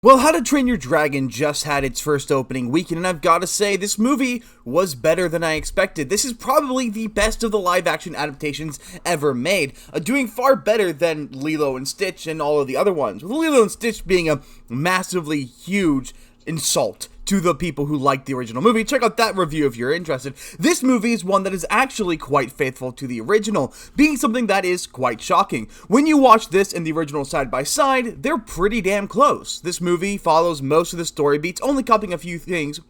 Well, How to Train Your Dragon just had its first opening weekend, and I've got to say, this movie was better than I expected. This is probably the best of the live-action adaptations ever made, doing far better than Lilo and Stitch and all of the other ones, with Lilo and Stitch being a massively huge insult to the people who liked the original movie. Check out that review if you're interested. This movie is one that is actually quite faithful to the original, being something that is quite shocking. When you watch this and the original side by side, they're pretty damn close. This movie follows most of the story beats, only copying a few things.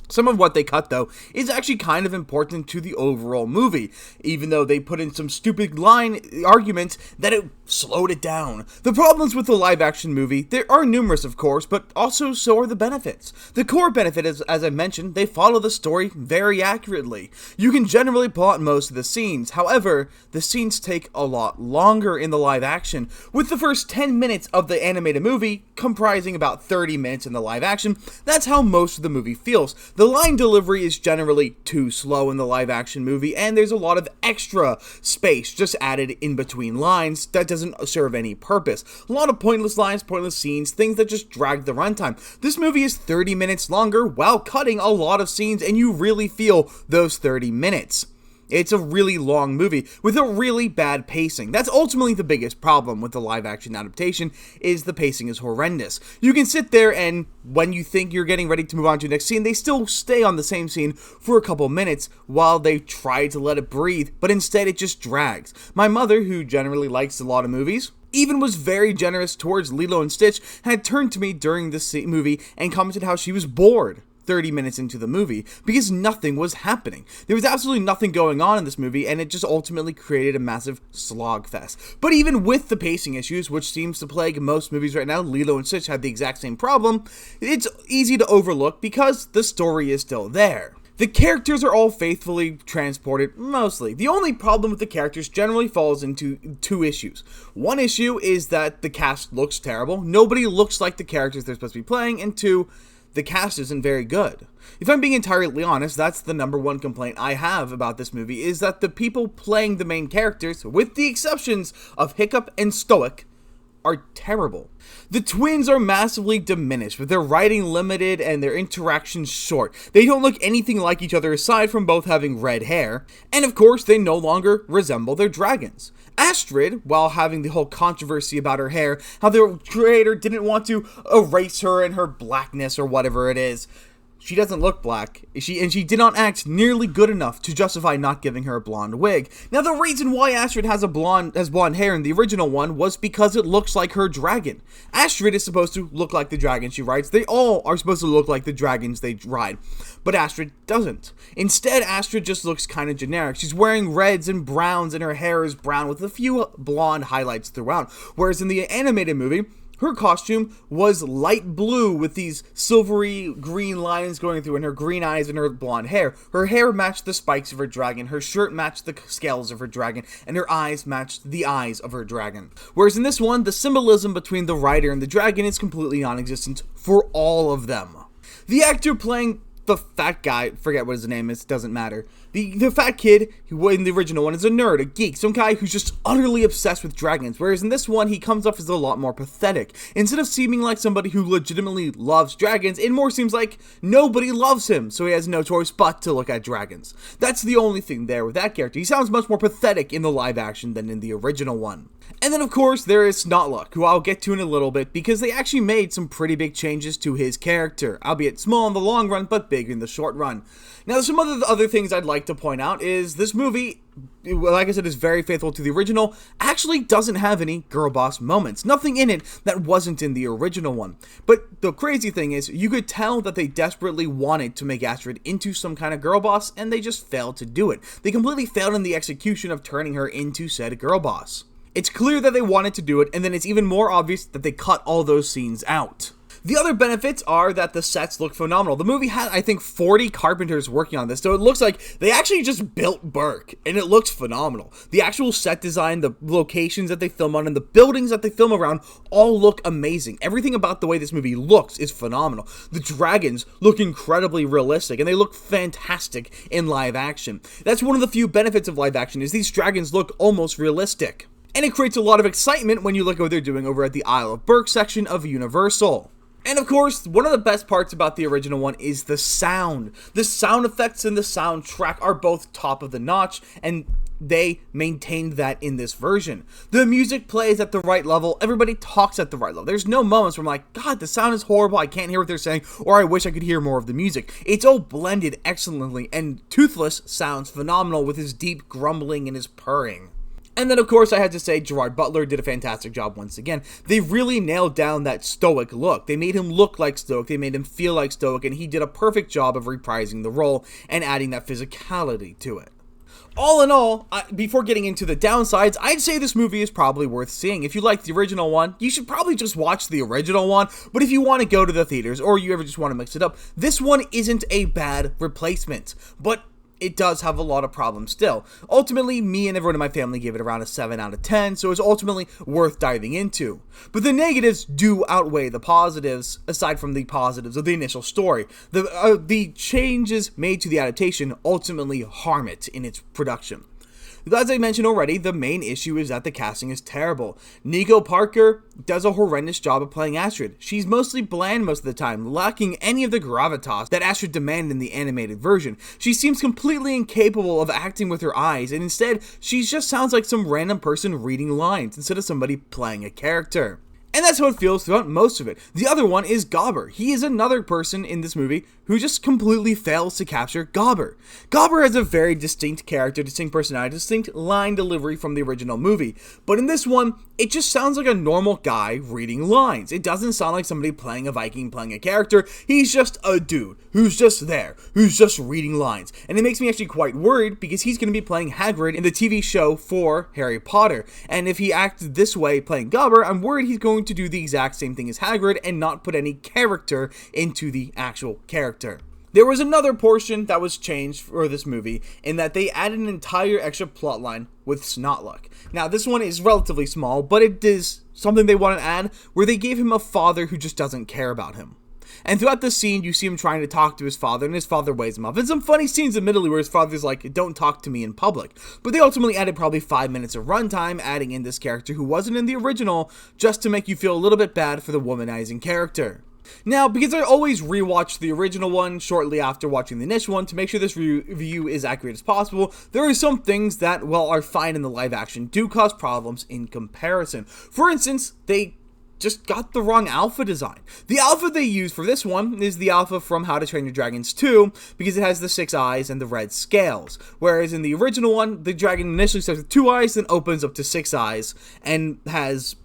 Some of what they cut, though, is actually kind of important to the overall movie, even though they put in some stupid line arguments that it slowed it down. The problems with the live-action movie, there are numerous, of course, but also so are the benefits. The core benefit is, as I mentioned, they follow the story very accurately. You can generally pull out most of the scenes, however, the scenes take a lot longer in the live-action, with the first 10 minutes of the animated movie comprising about 30 minutes in the live-action. That's how most of the movie feels. The line delivery is generally too slow in the live-action movie, and there's a lot of extra space just added in between lines that doesn't serve any purpose. A lot of pointless lines, pointless scenes, things that just drag the runtime. This movie is 30 minutes longer while cutting a lot of scenes, and you really feel those 30 minutes. It's a really long movie with a really bad pacing. That's ultimately the biggest problem with the live-action adaptation, is the pacing is horrendous. You can sit there and when you think you're getting ready to move on to the next scene, they still stay on the same scene for a couple minutes while they try to let it breathe, but instead it just drags. My mother, who generally likes a lot of movies, even was very generous towards Lilo and Stitch, had turned to me during this movie and commented how she was bored 30 minutes into the movie because nothing was happening. There was absolutely nothing going on in this movie, and it just ultimately created a massive slog fest. But even with the pacing issues, which seems to plague most movies right now, Lilo and Stitch had the exact same problem, it's easy to overlook because the story is still there. The characters are all faithfully transported, mostly. The only problem with the characters generally falls into two issues. One issue is that the cast looks terrible. Nobody looks like the characters they're supposed to be playing, and two, the cast isn't very good. If I'm being entirely honest, that's the number one complaint I have about this movie, is that the people playing the main characters, with the exceptions of Hiccup and Stoic, are terrible. The twins are massively diminished, with their writing limited and their interactions short. They don't look anything like each other aside from both having red hair, and of course they no longer resemble their dragons. Astrid, while having the whole controversy about her hair, how the creator didn't want to erase her and her blackness or whatever it is, she doesn't look black, she did not act nearly good enough to justify not giving her a blonde wig. Now, the reason why Astrid has blonde hair in the original one was because it looks like her dragon. Astrid is supposed to look like the dragon she rides. They all are supposed to look like the dragons they ride, but Astrid doesn't. Instead, Astrid just looks kind of generic. She's wearing reds and browns, and her hair is brown with a few blonde highlights throughout, whereas in the animated movie, her costume was light blue with these silvery green lines going through, and her green eyes and her blonde hair. Her hair matched the spikes of her dragon, her shirt matched the scales of her dragon, and her eyes matched the eyes of her dragon. Whereas in this one, the symbolism between the rider and the dragon is completely non-existent for all of them. The actor playing the fat guy, forget what his name is, doesn't matter. The fat kid, who in the original one is a nerd, a geek, some guy who's just utterly obsessed with dragons, whereas in this one, he comes off as a lot more pathetic. Instead of seeming like somebody who legitimately loves dragons, it more seems like nobody loves him, so he has no choice but to look at dragons. That's the only thing there with that character. He sounds much more pathetic in the live action than in the original one. And then, of course, there is Snotlout, who I'll get to in a little bit, because they actually made some pretty big changes to his character, albeit small in the long run, but big in the short run. Now, some of the other things I'd like to point out is this movie, like I said, is very faithful to the original, actually doesn't have any girl boss moments. Nothing in it that wasn't in the original one. But the crazy thing is, you could tell that they desperately wanted to make Astrid into some kind of girl boss, and they just failed to do it. They completely failed in the execution of turning her into said girl boss. It's clear that they wanted to do it, and then it's even more obvious that they cut all those scenes out. The other benefits are that the sets look phenomenal. The movie had, I think, 40 carpenters working on this, so it looks like they actually just built Burke, and it looks phenomenal. The actual set design, the locations that they film on, and the buildings that they film around all look amazing. Everything about the way this movie looks is phenomenal. The dragons look incredibly realistic, and they look fantastic in live action. That's one of the few benefits of live action, is these dragons look almost realistic. And it creates a lot of excitement when you look at what they're doing over at the Isle of Berk section of Universal. And of course, one of the best parts about the original one is the sound. The sound effects and the soundtrack are both top of the notch, and they maintained that in this version. The music plays at the right level, everybody talks at the right level. There's no moments where I'm like, God, the sound is horrible, I can't hear what they're saying, or I wish I could hear more of the music. It's all blended excellently, and Toothless sounds phenomenal with his deep grumbling and his purring. And then, of course, I had to say Gerard Butler did a fantastic job once again. They really nailed down that stoic look. They made him look like stoic, they made him feel like stoic, and he did a perfect job of reprising the role and adding that physicality to it. All in all, before getting into the downsides, I'd say this movie is probably worth seeing. If you like the original one, you should probably just watch the original one, but if you want to go to the theaters, or you ever just want to mix it up, this one isn't a bad replacement, but it does have a lot of problems still. Ultimately, me and everyone in my family gave it around a 7 out of 10, so it's ultimately worth diving into. But the negatives do outweigh the positives, aside from the positives of the initial story. The changes made to the adaptation ultimately harm it in its production. As I mentioned already, the main issue is that the casting is terrible. Nico Parker does a horrendous job of playing Astrid. She's mostly bland most of the time, lacking any of the gravitas that Astrid demanded in the animated version. She seems completely incapable of acting with her eyes, and instead, she just sounds like some random person reading lines instead of somebody playing a character. And that's how it feels throughout most of it. The other one is Gobber. He is another person in this movie who just completely fails to capture Gobber. Gobber has a very distinct character, distinct personality, distinct line delivery from the original movie. But in this one, it just sounds like a normal guy reading lines. It doesn't sound like somebody playing a Viking, playing a character. He's just a dude who's just there, who's just reading lines. And it makes me actually quite worried because he's going to be playing Hagrid in the TV show for Harry Potter. And if he acted this way playing Gobber, I'm worried he's going to do the exact same thing as Hagrid and not put any character into the actual character. There was another portion that was changed for this movie in that they added an entire extra plotline with Snotlout. Now this one is relatively small, but it is something they want to add where they gave him a father who just doesn't care about him. And throughout the scene, you see him trying to talk to his father, and his father weighs him off. And some funny scenes, admittedly, where his father's like, don't talk to me in public. But they ultimately added probably 5 minutes of runtime, adding in this character who wasn't in the original, just to make you feel a little bit bad for the womanizing character. Now, because I always rewatch the original one shortly after watching the initial one to make sure this review is accurate as possible, there are some things that, while are fine in the live action, do cause problems in comparison. For instance, they just got the wrong alpha design. The alpha they use for this one is the alpha from How to Train Your Dragons 2, because it has the 6 eyes and the red scales. Whereas in the original one, the dragon initially starts with 2 eyes, then opens up to 6 eyes, and has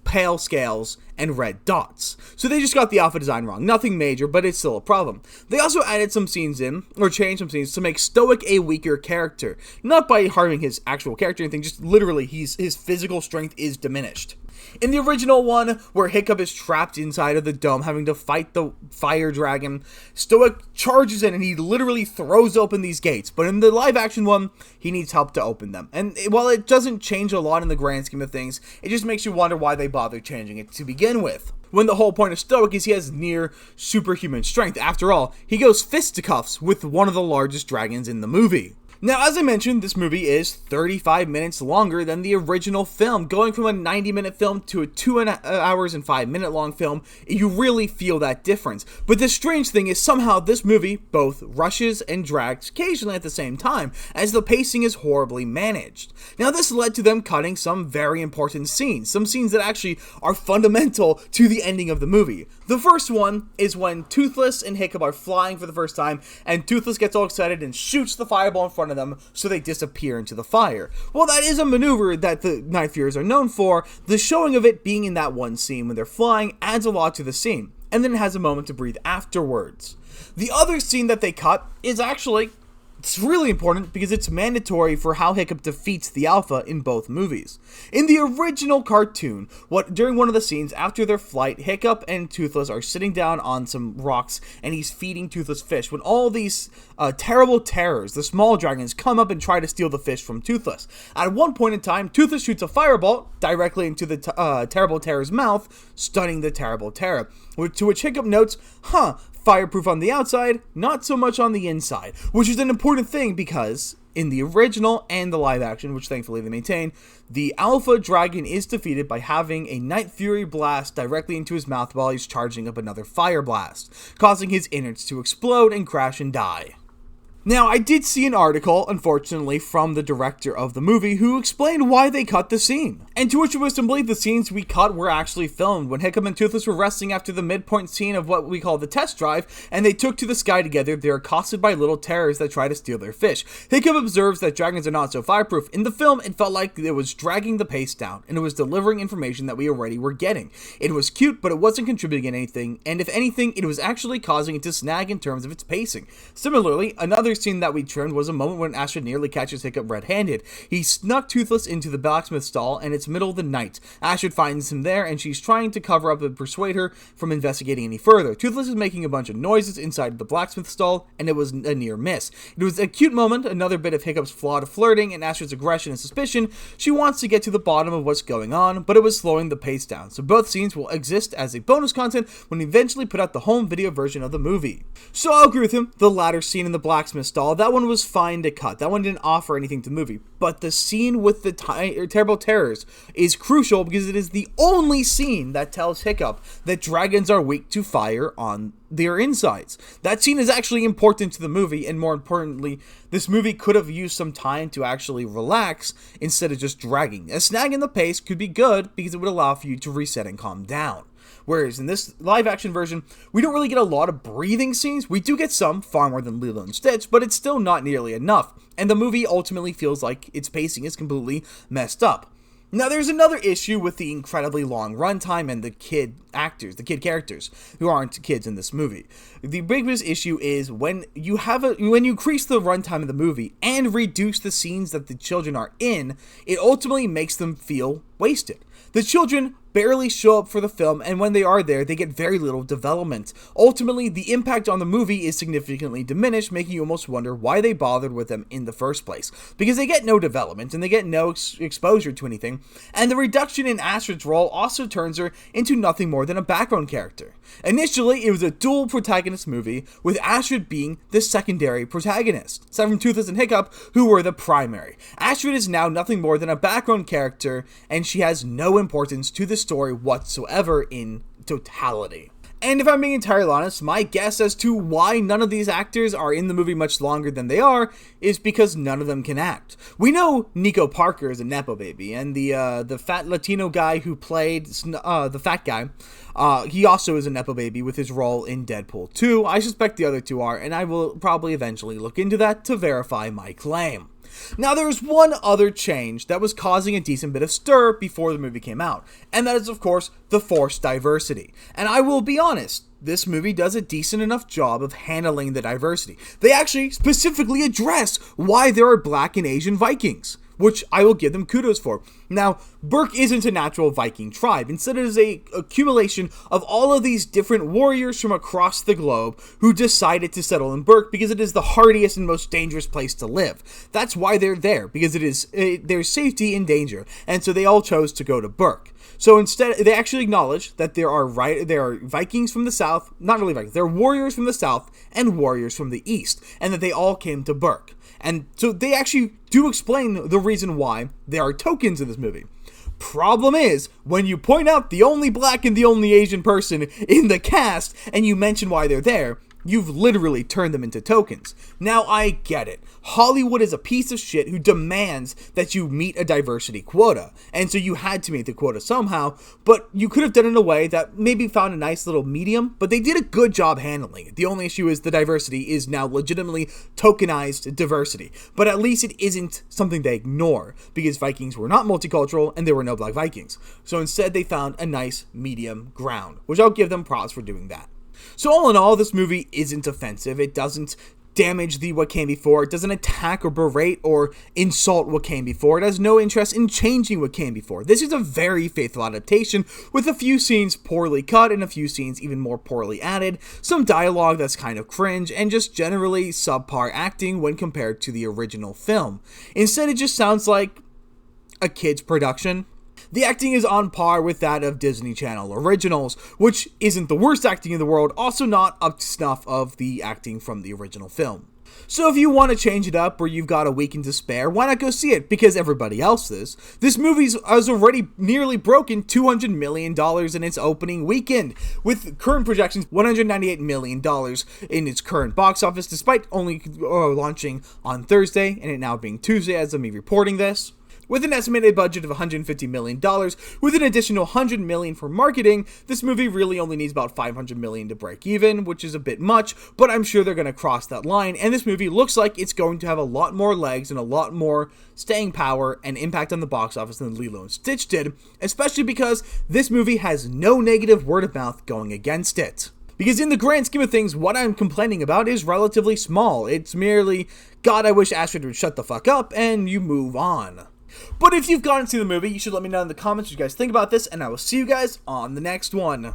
pale scales and red dots. So they just got the alpha design wrong. Nothing major, but it's still a problem. They also added some scenes in, or changed some scenes, to make Stoic a weaker character. Not by harming his actual character or anything, just literally his physical strength is diminished. In the original one, where Hiccup is trapped inside of the dome having to fight the fire dragon, Stoic charges in and he literally throws open these gates. But in the live action one, he needs help to open them. And while it doesn't change a lot in the grand scheme of things, it just makes you wonder why they bothered changing it to begin with. When the whole point of Stoic is he has near superhuman strength. After all, he goes fisticuffs with one of the largest dragons in the movie. Now, as I mentioned, this movie is 35 minutes longer than the original film. Going from a 90-minute film to a 2 hours and 5 minute long film, you really feel that difference. But the strange thing is somehow this movie both rushes and drags occasionally at the same time, as the pacing is horribly managed. Now, this led to them cutting some very important scenes, some scenes that actually are fundamental to the ending of the movie. The first one is when Toothless and Hiccup are flying for the first time, and Toothless gets all excited and shoots the fireball in front of them, so they disappear into the fire. Well, that is a maneuver that the Night Fears are known for. The showing of it being in that one scene when they're flying adds a lot to the scene, and then it has a moment to breathe afterwards. The other scene that they cut is actually, it's really important because it's mandatory for how Hiccup defeats the Alpha in both movies. In the original cartoon, during one of the scenes after their flight, Hiccup and Toothless are sitting down on some rocks and he's feeding Toothless fish when all these terrible terrors, the small dragons, come up and try to steal the fish from Toothless. At one point in time, Toothless shoots a fireball directly into the terrible terror's mouth, stunning the terrible terror. To which Hiccup notes, fireproof on the outside, not so much on the inside, which is an important thing because in the original and the live action, which thankfully they maintain, the alpha dragon is defeated by having a Night Fury blast directly into his mouth while he's charging up another fire blast, causing his innards to explode and crash and die. Now, I did see an article, unfortunately, from the director of the movie who explained why they cut the scene. And to which it was to believe the scenes we cut were actually filmed when Hiccup and Toothless were resting after the midpoint scene of what we call the test drive, and they took to the sky together. They're accosted by little terrors that try to steal their fish. Hiccup observes that dragons are not so fireproof. In the film, it felt like it was dragging the pace down, and it was delivering information that we already were getting. It was cute, but it wasn't contributing anything, and if anything, it was actually causing it to snag in terms of its pacing. Similarly, another scene that we trimmed was a moment when Astrid nearly catches Hiccup red-handed. He snuck Toothless into the blacksmith stall, and it's middle of the night. Astrid finds him there, and she's trying to cover up and persuade her from investigating any further. Toothless is making a bunch of noises inside the blacksmith stall, and it was a near miss. It was a cute moment, another bit of Hiccup's flawed flirting and Astrid's aggression and suspicion. She wants to get to the bottom of what's going on, but it was slowing the pace down. So both scenes will exist as a bonus content when we eventually put out the home video version of the movie. So I'll agree with him, the latter scene in the blacksmith stall, that one was fine to cut. That one didn't offer anything to the movie. But the scene with the terrible terrors is crucial because it is the only scene that tells Hiccup that dragons are weak to fire on their insides. That scene is actually important to the movie, and more importantly, this movie could have used some time to actually relax instead of just dragging. A snag in the pace could be good because it would allow for you to reset and calm down. Whereas in this live-action version, we don't really get a lot of breathing scenes. We do get some, far more than Lilo and Stitch, but it's still not nearly enough. And the movie ultimately feels like its pacing is completely messed up. Now, there's another issue with the incredibly long runtime and the kid characters, who aren't kids in this movie. The biggest issue is when you increase the runtime of the movie and reduce the scenes that the children are in, it ultimately makes them feel wasted. The children barely show up for the film, and when they are there, they get very little development. Ultimately, the impact on the movie is significantly diminished, making you almost wonder why they bothered with them in the first place. Because they get no development, and they get no exposure to anything, and the reduction in Astrid's role also turns her into nothing more than a background character. Initially, it was a dual protagonist movie, with Astrid being the secondary protagonist, aside from Toothless and Hiccup, who were the primary. Astrid is now nothing more than a background character, and she has no importance to the story whatsoever in totality. And if I'm being entirely honest, my guess as to why none of these actors are in the movie much longer than they are is because none of them can act. We know Nico Parker is a Nepo baby, and the fat Latino guy who played the fat guy, he also is a Nepo baby with his role in Deadpool 2. I suspect the other two are, and I will probably eventually look into that to verify my claim. Now, there's one other change that was causing a decent bit of stir before the movie came out, and that is, of course, the forced diversity. And I will be honest, this movie does a decent enough job of handling the diversity. They actually specifically address why there are Black and Asian Vikings, which I will give them kudos for. Now, Berk isn't a natural Viking tribe. Instead, it is a accumulation of all of these different warriors from across the globe who decided to settle in Berk because it is the hardiest and most dangerous place to live. That's why they're there, because there's safety in danger, and so they all chose to go to Berk. So instead, they actually acknowledge that there are Vikings from the south, not really Vikings, there are warriors from the south and warriors from the east, and that they all came to Berk. And so they actually do explain the reason why there are tokens in this movie. Problem is, when you point out the only Black and the only Asian person in the cast, and you mention why they're there, you've literally turned them into tokens. Now, I get it. Hollywood is a piece of shit who demands that you meet a diversity quota. And so you had to meet the quota somehow, but you could have done it in a way that maybe found a nice little medium, but they did a good job handling it. The only issue is the diversity is now legitimately tokenized diversity. But at least it isn't something they ignore, because Vikings were not multicultural and there were no Black Vikings. So instead they found a nice medium ground, which I'll give them props for doing that. So all in all, this movie isn't offensive. It doesn't damage the what came before. It doesn't attack or berate or insult what came before. It has no interest in changing what came before. This is a very faithful adaptation with a few scenes poorly cut and a few scenes even more poorly added, some dialogue that's kind of cringe, and just generally subpar acting when compared to the original film. Instead, it just sounds like a kid's production. The acting is on par with that of Disney Channel originals, which isn't the worst acting in the world, also not up to snuff of the acting from the original film. So if you want to change it up or you've got a weekend to spare, why not go see it? Because everybody else is. This movie has already nearly broken $200 million in its opening weekend, with current projections $198 million in its current box office, despite only launching on Thursday, and it now being Tuesday as of me reporting this. With an estimated budget of $150 million, with an additional $100 million for marketing, this movie really only needs about $500 million to break even, which is a bit much, but I'm sure they're going to cross that line, and this movie looks like it's going to have a lot more legs and a lot more staying power and impact on the box office than Lilo and Stitch did, especially because this movie has no negative word of mouth going against it. Because in the grand scheme of things, what I'm complaining about is relatively small. It's merely, God, I wish Astrid would shut the fuck up, and you move on. But if you've gone to see the movie, you should let me know in the comments what you guys think about this, and I will see you guys on the next one.